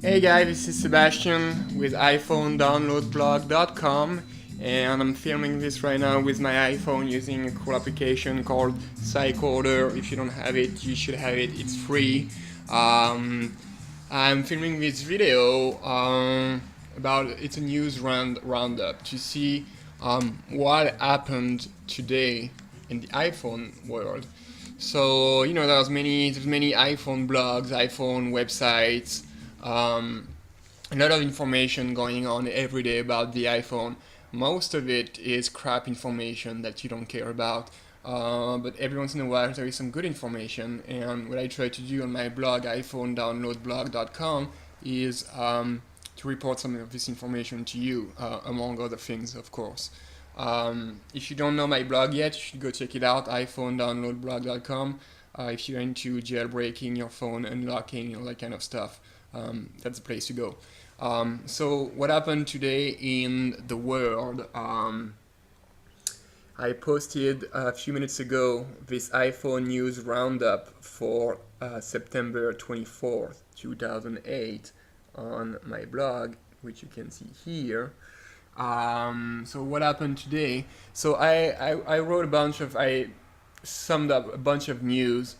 Hey guys, this is Sebastian with iPhoneDownloadBlog.com, and I'm filming this right now with my iPhone using a cool application called Cycorder. If you don't have it, you should have it. It's free. Um, I'm filming this video about it's a news roundup to see what happened today in the iPhone world. So there's many iPhone blogs, iPhone websites, um, a lot of information going on every day about the iPhone. Most of it is crap information that you don't care about. But every once in a while there is some good information, and what I try to do on my blog, iPhoneDownloadBlog.com, is to report some of this information to you, among other things, of course. If you don't know my blog yet, you should go check it out, iPhoneDownloadBlog.com. If you're into jailbreaking your phone, unlocking, all that kind of stuff, that's the place to go. So what happened today in the world? I posted a few minutes ago this iPhone news roundup for September 24th, 2008 on my blog, which you can see here. So what happened today? So I wrote I summed up a bunch of news,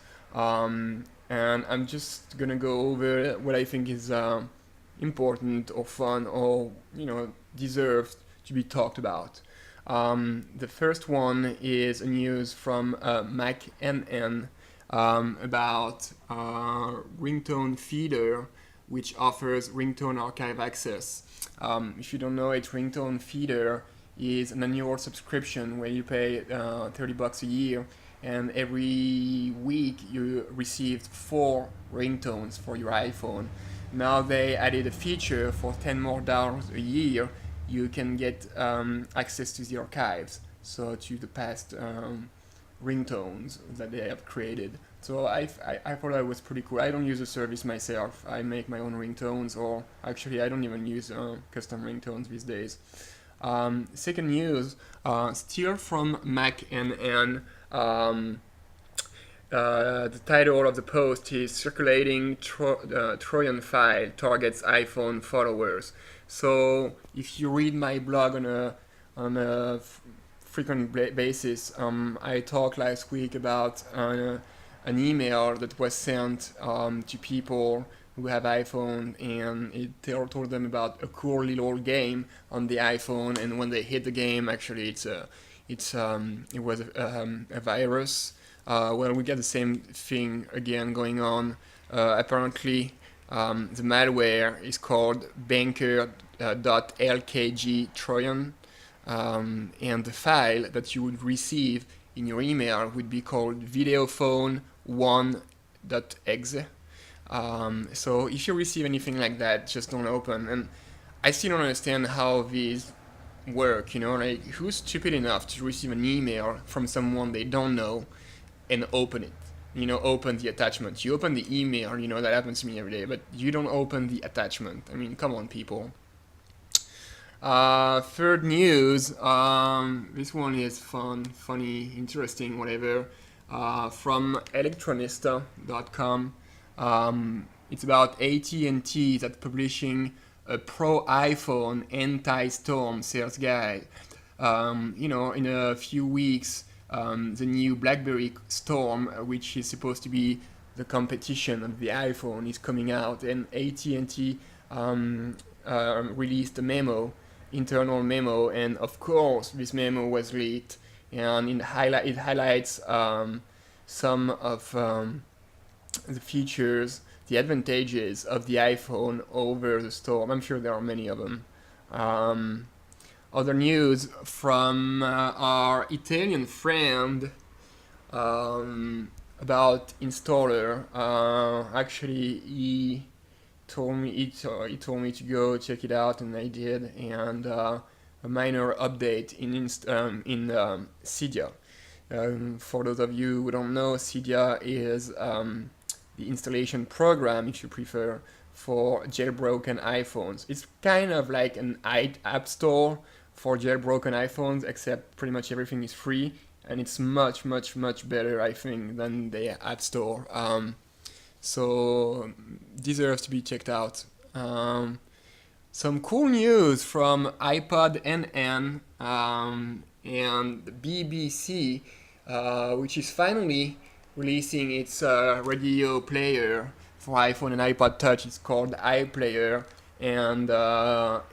and I'm just gonna go over what I think is important or fun or deserves to be talked about. The first one is a news from MacNN about Ringtone Feeder, which offers ringtone archive access. If you don't know it, Ringtone Feeder is an annual subscription where you pay $30 a year, and every week you received 4 ringtones for your iPhone. Now they added a feature for $10 more a year. You can get access to the archives, so to the past ringtones that they have created. So I thought that was pretty cool. I don't use the service myself. I make my own ringtones, or actually I don't even use custom ringtones these days. Second news, still from MacNN. The title of the post is "Circulating Trojan File Targets iPhone Followers." So if you read my blog on a frequent basis, I talked last week about an email that was sent to people who have iPhone, and it told them about a cool little game on the iPhone, and when they hit the game, actually it was a virus. Well, we get the same thing again going on. Apparently, the malware is called banker.lkg Trojan, and the file that you would receive in your email would be called videophone1.exe. So if you receive anything like that, just don't open. And I still don't understand how these work, like who's stupid enough to receive an email from someone they don't know and open it? Open the attachment. You open the email, that happens to me every day, but you don't open the attachment. I mean, come on, people. Third news, this one is fun, funny, interesting, whatever, from electronista.com. It's about AT&T that's publishing a pro iPhone anti-storm sales guide. In a few weeks, the new BlackBerry Storm, which is supposed to be the competition of the iPhone, is coming out, and AT&T released a internal memo, and of course this memo was leaked, and it highlights some of the features, the advantages of the iPhone over the Storm. I'm sure there are many of them. Other news from our Italian friend about installer. Actually, he told me to go check it out, and I did. And a minor update in Cydia. For those of you who don't know, Cydia is the installation program, if you prefer, for jailbroken iPhones. It's kind of like an app store for jailbroken iPhones, except pretty much everything is free, and it's much, much, much better, I think, than the App Store. So deserves to be checked out. Some cool news from iPod NN and BBC, which is finally releasing its radio player for iPhone and iPod Touch. It's called iPlayer, and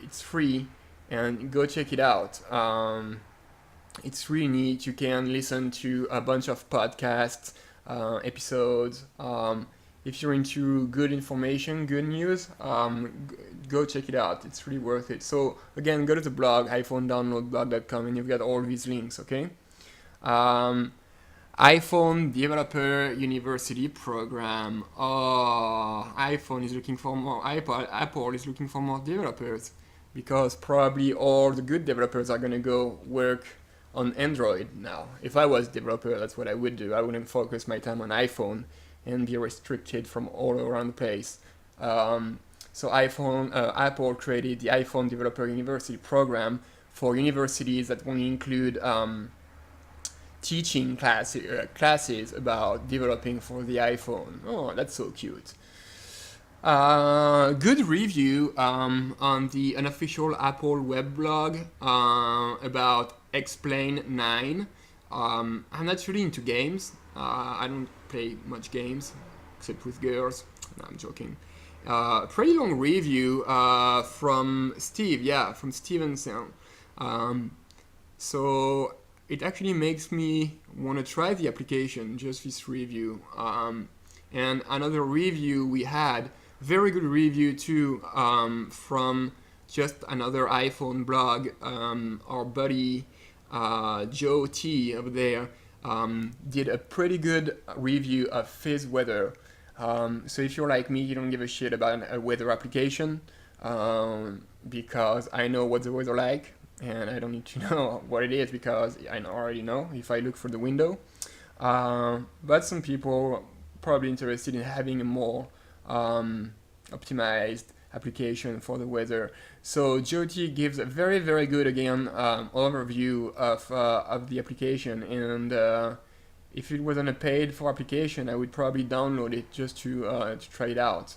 it's free. And go check it out. It's really neat. You can listen to a bunch of podcasts, episodes. If you're into good information, good news, go check it out. It's really worth it. So again, go to the blog, iPhonedownloadblog.com, and you've got all these links, okay? iPhone Developer University Program. Oh, iPhone is looking for more, Apple is looking for more developers, because probably all the good developers are going to go work on Android now. If I was a developer, that's what I would do. I wouldn't focus my time on iPhone and be restricted from all around the place. So Apple created the iPhone Developer University Program for universities that only include teaching classes about developing for the iPhone. Oh, that's so cute. Good review on the unofficial Apple web blog about Explain 9. I'm not really into games. I don't play much games, except with girls. No, I'm joking. Pretty long review from Steve, from Stevenson. So it actually makes me want to try the application, just this review. And another review we had, very good review too, from just another iPhone blog. Our buddy Joe T over there did a pretty good review of Fizz Weather. So if you're like me, you don't give a shit about a weather application, because I know what the weather like, and I don't need to know what it is because I already know if I look for the window. But some people are probably interested in having a more optimized application for the weather. So Jyoti gives a very, very good, again, overview of the application, and if it wasn't a paid for application, I would probably download it just to try it out.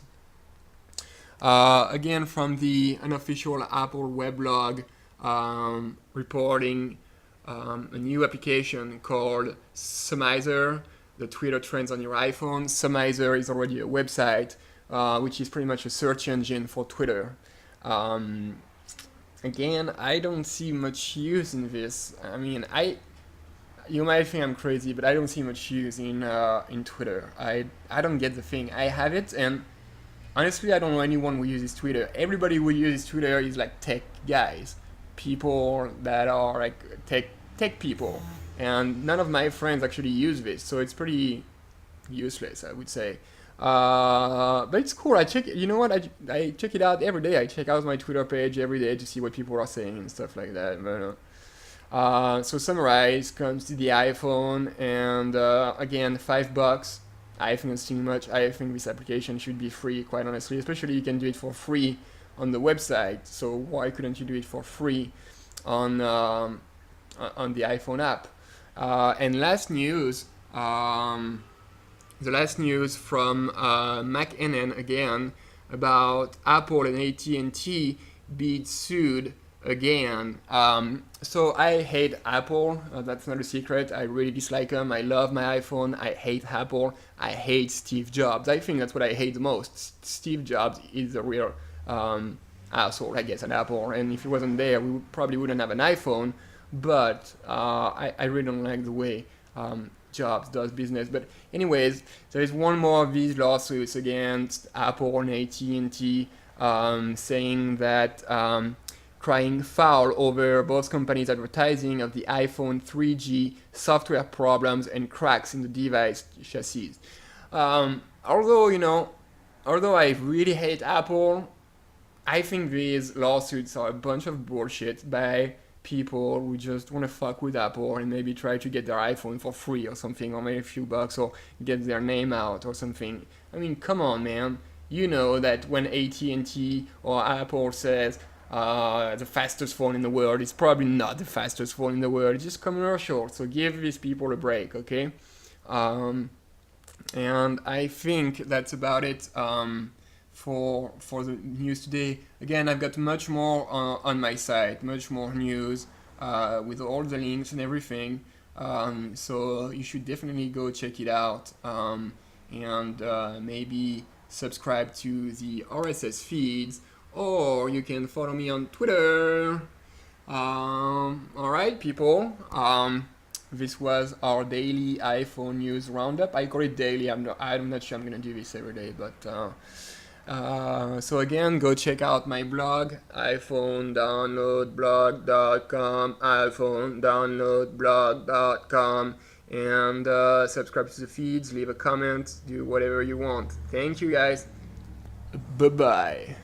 Again, from the unofficial Apple weblog, reporting a new application called Sumizer, the Twitter trends on your iPhone. Sumizer is already a website, which is pretty much a search engine for Twitter. Again, I don't see much use in this. I mean, you might think I'm crazy, but I don't see much use in Twitter. I don't get the thing. I have it, and honestly, I don't know anyone who uses Twitter. Everybody who uses Twitter is like tech guys, people that are like tech people, and none of my friends actually use this, so it's pretty useless, I would say. But it's cool. You know what? I check it out every day. I check out my Twitter page every day to see what people are saying and stuff like that. But, so Summarize comes to the iPhone, and again, $5. I think it's too much. I think this application should be free, quite honestly. Especially you can do it for free on the website. So why couldn't you do it for free on the iPhone app? And last news. The last news from MacNN again about Apple and AT&T being sued again. So I hate Apple. That's not a secret. I really dislike them. I love my iPhone. I hate Apple. I hate Steve Jobs. I think that's what I hate the most. Steve Jobs is the real asshole, I guess, at Apple. And if he wasn't there, we probably wouldn't have an iPhone. But I really don't like the way Jobs does business. But anyways, there is one more of these lawsuits against Apple and AT&T, saying that crying foul over both companies' advertising of the iPhone 3G software problems and cracks in the device chassis. Although I really hate Apple, I think these lawsuits are a bunch of bullshit by people who just want to fuck with Apple and maybe try to get their iPhone for free or something, or maybe a few bucks, or get their name out or something. I mean, come on, man. You know that when AT&T or Apple says the fastest phone in the world, it's probably not the fastest phone in the world. It's just commercial. So give these people a break, okay? And I think that's about it for the news today. Again, I've got much more on my site, much more news with all the links and everything. So you should definitely go check it out, and maybe subscribe to the RSS feeds, or you can follow me on Twitter. All right, people. This was our daily iPhone news roundup. I call it daily. I'm not sure I'm gonna do this every day, but so again, go check out my blog, iPhoneDownloadBlog.com, iPhoneDownloadBlog.com, and subscribe to the feeds, leave a comment, do whatever you want. Thank you, guys. Bye bye.